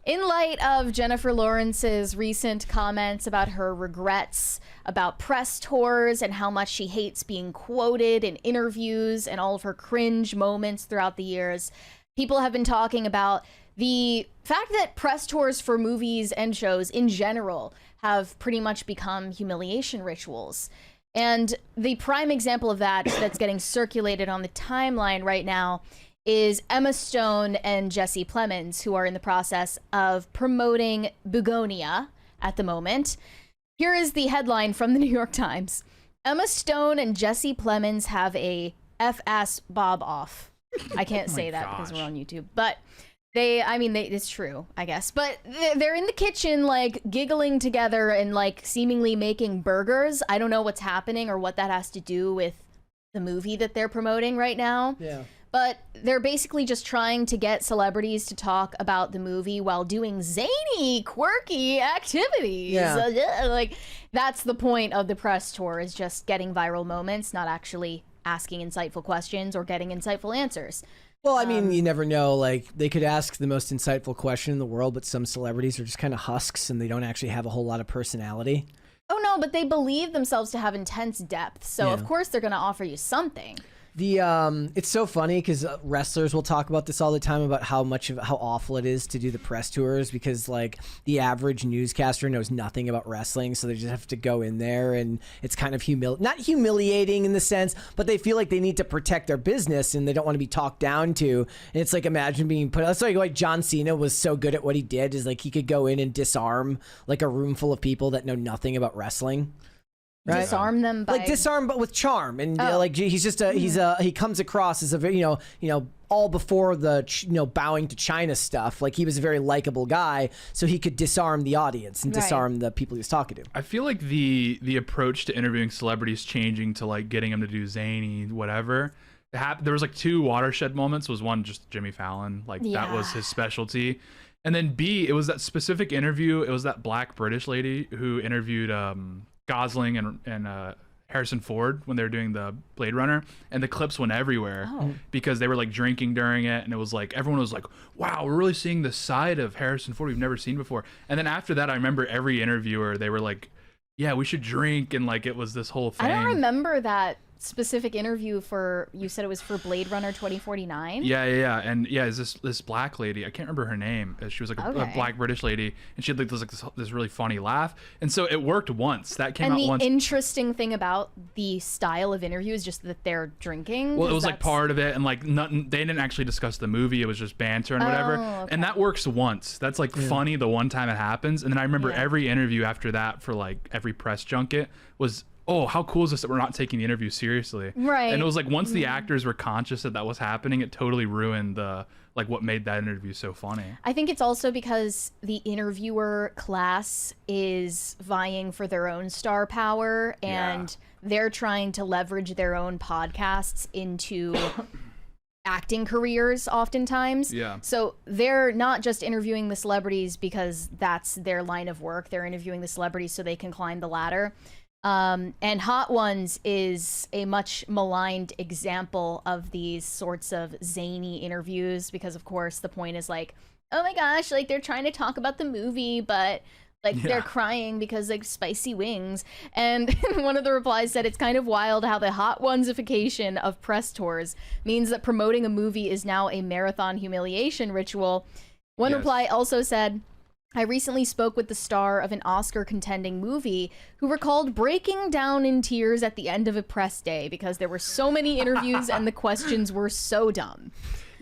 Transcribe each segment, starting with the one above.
In light of Jennifer Lawrence's recent comments about her regrets about press tours and how much she hates being quoted in interviews and all of her cringe moments throughout the years, people have been talking about the fact that press tours for movies and shows in general have pretty much become humiliation rituals. And the prime example of that that's getting circulated on the timeline right now is Emma Stone and Jesse Plemons, who are in the process of promoting Bugonia at the moment. Here is the headline from the New York Times. Emma Stone and Jesse Plemons have a F-ass bob off. I can't say that because we're on YouTube, but it's true, I guess. But they're in the kitchen, like, giggling together and, like, seemingly making burgers. I don't know what's happening or what that has to do with the movie that they're promoting right now. Yeah. But they're basically just trying to get celebrities to talk about the movie while doing zany, quirky activities. Yeah. Like, that's the point of the press tour, is just getting viral moments, not actually asking insightful questions or getting insightful answers. Well, I mean, you never know. Like, they could ask the most insightful question in the world, but some celebrities are just kind of husks and they don't actually have a whole lot of personality. Oh, no, but they believe themselves to have intense depth. So, of course, they're going to offer you something. It's so funny because wrestlers will talk about this all the time about how awful it is to do the press tours, because like the average newscaster knows nothing about wrestling, so they just have to go in there and it's kind of not humiliating in the sense, but they feel like they need to protect their business and they don't want to be talked down to. And it's like, imagine being put. That's like John Cena was so good at what he did, is like he could go in and disarm like a room full of people that know nothing about wrestling. Right? Disarm them by disarm, but with charm, and like he's just he comes across as a very all before the bowing to China stuff. Like, he was a very likable guy, so he could disarm the audience and disarm the people he was talking to. I feel like the approach to interviewing celebrities changing to like getting them to do zany whatever. There was like two watershed moments. Was one just Jimmy Fallon, like that was his specialty, and then B, it was that specific interview. It was that black British lady who interviewed Gosling and Harrison Ford when they were doing the Blade Runner, and the clips went everywhere because they were like drinking during it, and it was like everyone was like, wow, we're really seeing the side of Harrison Ford we've never seen before. And then after that, I remember every interviewer, they were like, yeah, we should drink, and like it was this whole thing. I don't remember that specific interview for, you said it was for Blade Runner 2049? Yeah. And is this black lady, I can't remember her name. She was like a black British lady, and she had like this really funny laugh, and so it worked once. That came out once. And the interesting thing about the style of interview is just that they're drinking. Well, it was like part of it, and like nothing, they didn't actually discuss the movie. It was just banter and whatever. Okay. And that works once. That's like funny the one time it happens, and then I remember every interview after that for like every press junket was, oh, how cool is this that we're not taking the interview seriously? Right. And it was like once the actors were conscious that was happening, it totally ruined the like what made that interview so funny. I think it's also because the interviewer class is vying for their own star power, and they're trying to leverage their own podcasts into acting careers oftentimes. Yeah. So they're not just interviewing the celebrities because that's their line of work. They're interviewing the celebrities so they can climb the ladder. And Hot Ones is a much maligned example of these sorts of zany interviews because, of course, the point is like, oh my gosh, like they're trying to talk about the movie, but like they're crying because like spicy wings. And one of the replies said, it's kind of wild how the Hot Onesification of press tours means that promoting a movie is now a marathon humiliation ritual. One reply also said, I recently spoke with the star of an Oscar-contending movie who recalled breaking down in tears at the end of a press day because there were so many interviews and the questions were so dumb.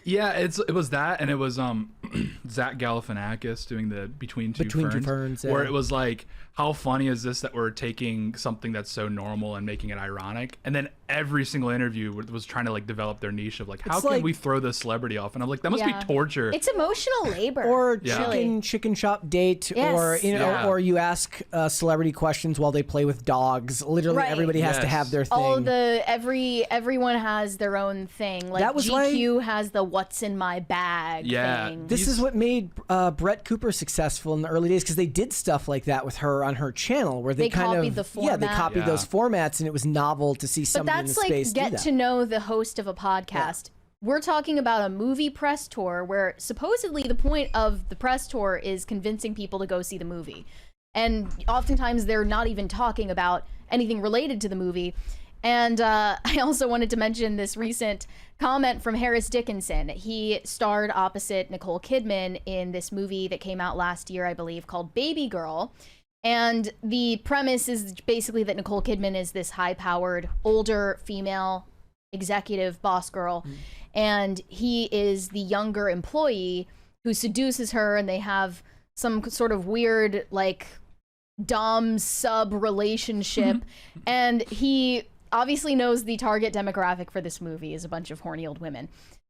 Yeah, it was that, and it was Zach Galifianakis doing the Between Two Ferns, where it was like, how funny is this that we're taking something that's so normal and making it ironic? And then every single interview was trying to like develop their niche of like, how can we throw this celebrity off? And I'm like, that must be torture. It's emotional labor. Or chicken shop date, or or you ask celebrity questions while they play with dogs. Literally, everybody has to have their thing. Everyone has their own thing. Like that was GQ has the "What's in my bag" thing. This is what made Brett Cooper successful in the early days, because they did stuff like that with her on her channel, where they kind copied of the format. they copied those formats, and it was novel to see somebody in the space do that. But that's like get to know the host of a podcast. we're talking about a movie press tour where supposedly the point of the press tour is convincing people to go see the movie. And oftentimes they're not even talking about anything related to the movie. And I also wanted to mention this recent comment from Harris Dickinson. He starred opposite Nicole Kidman in this movie that came out last year, I believe, called Baby Girl. And the premise is basically that Nicole Kidman is this high-powered, older female executive boss girl. And he is the younger employee who seduces her, and they have some sort of weird, like, dom-sub relationship. And he obviously knows the target demographic for this movie is a bunch of horny old women.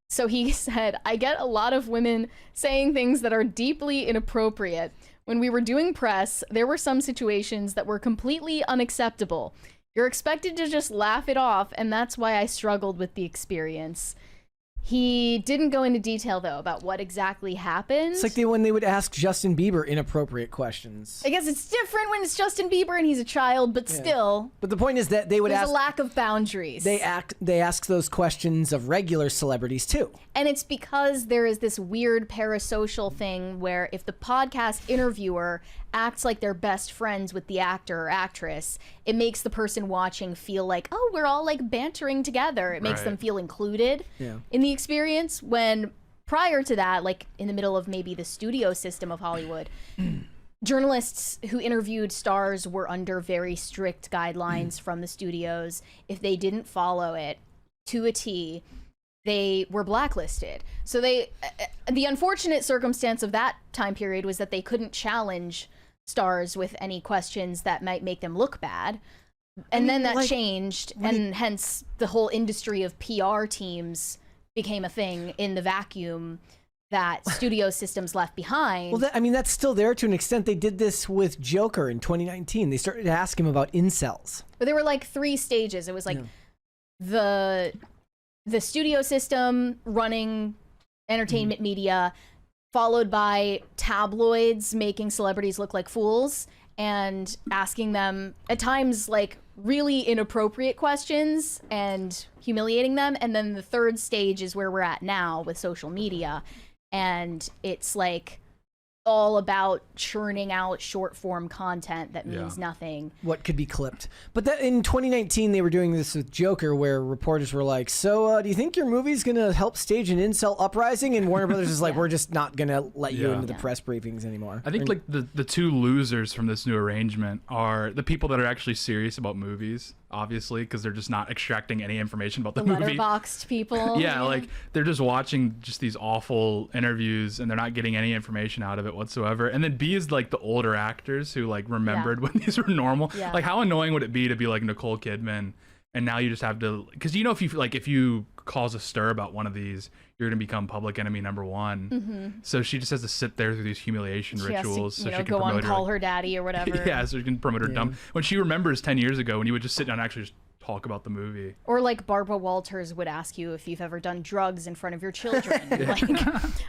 So he said, I get a lot of women saying things that are deeply inappropriate. When we were doing press, there were some situations that were completely unacceptable. You're expected to just laugh it off, and that's why I struggled with the experience. He didn't go into detail, though, about what exactly happened. It's like when they would ask Justin Bieber inappropriate questions. I guess it's different when it's Justin Bieber and he's a child, but still. But the point is that they would there's ask... a lack of boundaries. They ask those questions of regular celebrities, too. And it's because there is this weird parasocial thing where if the podcast interviewer acts like they're best friends with the actor or actress, it makes the person watching feel like, oh, we're all like bantering together. It makes them feel included in the experience, when prior to that, like in the middle of maybe the studio system of Hollywood, journalists who interviewed stars were under very strict guidelines from the studios. If they didn't follow it to a T, they were blacklisted. So the unfortunate circumstance of that time period was that they couldn't challenge stars with any questions that might make them look bad. And then that changed, and hence the whole industry of PR teams became a thing in the vacuum that studio systems left behind. Well, that's still there to an extent. They did this with Joker in 2019. They started to ask him about incels. But there were like 3 stages. It was like the studio system running entertainment media, followed by tabloids making celebrities look like fools and asking them at times like really inappropriate questions and humiliating them. And then the 3rd stage is where we're at now with social media. And it's like all about churning out short form content that means nothing. What could be clipped. But that in 2019, they were doing this with Joker, where reporters were like, so do you think your movie's going to help stage an incel uprising? And Warner Brothers is like, we're just not going to let you into the press briefings anymore. I think like the 2 losers from this new arrangement are the people that are actually serious about movies, obviously, because they're just not extracting any information about the movie. Letterboxed people. Yeah, like they're just watching just these awful interviews and they're not getting any information out of it whatsoever. And then B is like the older actors who like remembered when these were normal. Yeah. Like how annoying would it be to be like Nicole Kidman and now you just have to, because you know if you cause a stir about one of these, you're gonna become public enemy number 1. So she just has to sit there through these humiliation rituals, so she can go on, call her her daddy or whatever. Yeah, so she can promote her dumb. When she remembers 10 years ago when you would just sit down and actually just talk about the movie. Or like Barbara Walters would ask you if you've ever done drugs in front of your children. Like,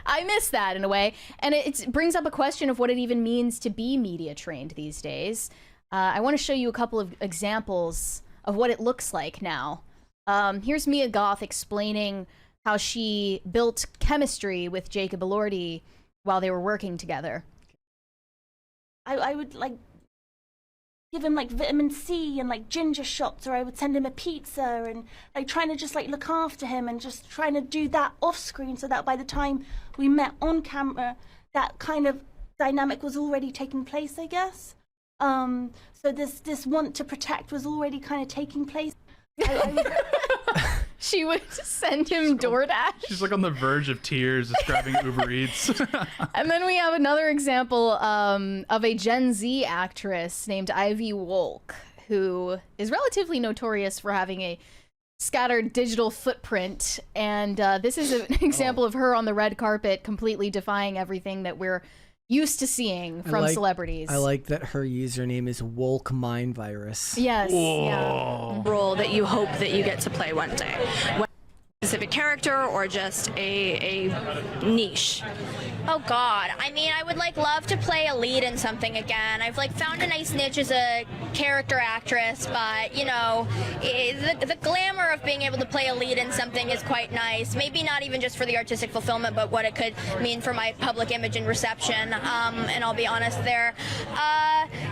I miss that in a way. And it brings up a question of what it even means to be media trained these days. I want to show you a couple of examples of what it looks like now. Here's Mia Goth explaining how she built chemistry with Jacob Elordi while they were working together. I would like give him like vitamin C and like ginger shots, or I would send him a pizza, and like trying to just like look after him and just trying to do that off screen so that by the time we met on camera, that kind of dynamic was already taking place, I guess. So this want to protect was already kind of taking place. She would send him DoorDash. She's like on the verge of tears describing Uber Eats. And then we have another example of a Gen Z actress named Ivy Wolk, who is relatively notorious for having a scattered digital footprint. And this is an example of her on the red carpet completely defying everything that we're used to seeing from celebrities. I like that her username is Wolk Mind Virus. Yes. Yeah. Role that you hope that you get to play one day. Whether a specific character or just a niche. Oh God, I mean, I would like love to play a lead in something again. I've like found a nice niche as a character actress, but you know, the glamour of being able to play a lead in something is quite nice. Maybe not even just for the artistic fulfillment, but what it could mean for my public image and reception. And I'll be honest there.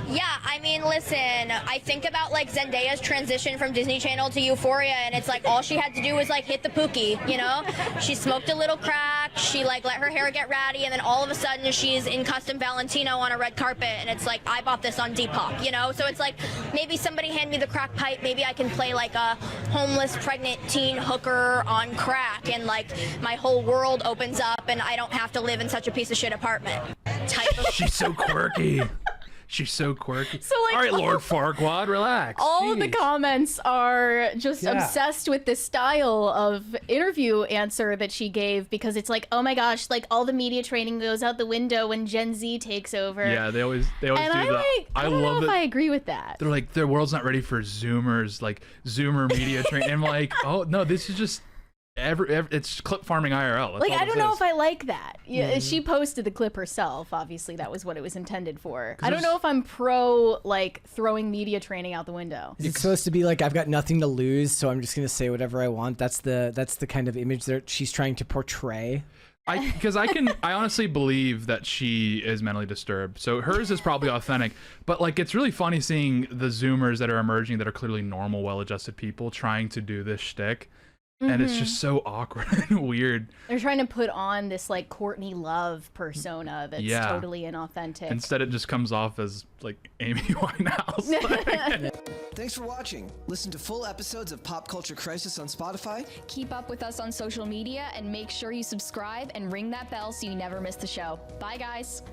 Yeah, I mean, listen, I think about like Zendaya's transition from Disney Channel to Euphoria, and it's like all she had to do was like hit the pookie, you know? She smoked a little crack, she like let her hair get ratty, and then all of a sudden she's in custom Valentino on a red carpet, and it's like, I bought this on Depop, you know? So it's like, maybe somebody hand me the crack pipe, maybe I can play like a homeless pregnant teen hooker on crack, and like my whole world opens up and I don't have to live in such a piece of shit apartment type of. She's so quirky. She's so quirky. So, like, all right, Lord Farquaad, relax. All of the Jeez. comments are just Yeah. obsessed with this style of interview answer that she gave, because it's like, oh my gosh, like all the media training goes out the window when Gen Z takes over. Yeah, they always And do I that. like, I don't know love if it. I agree with that. They're like, the world's not ready for Zoomers, like Zoomer media training. I'm like, oh no, this is just it's clip farming IRL. That's Like, all I this don't know is. if I like that. Yeah, she posted the clip herself. Obviously, that was what it was intended for. I don't know if I'm pro like throwing media training out the window. Is it supposed to be like I've got nothing to lose, so I'm just gonna say whatever I want? That's the kind of image that she's trying to portray. Because I honestly believe that she is mentally disturbed. So hers is probably authentic, but like it's really funny seeing the Zoomers that are emerging that are clearly normal, well-adjusted people trying to do this shtick. And it's just so awkward and weird. They're trying to put on this like Courtney Love persona that's Yeah. totally inauthentic. Instead, it just comes off as like Amy Winehouse. Thanks for watching. Listen to full episodes of Pop Culture Crisis on Spotify. Keep up with us on social media and make sure you subscribe and ring that bell so you never miss the show. Bye, guys.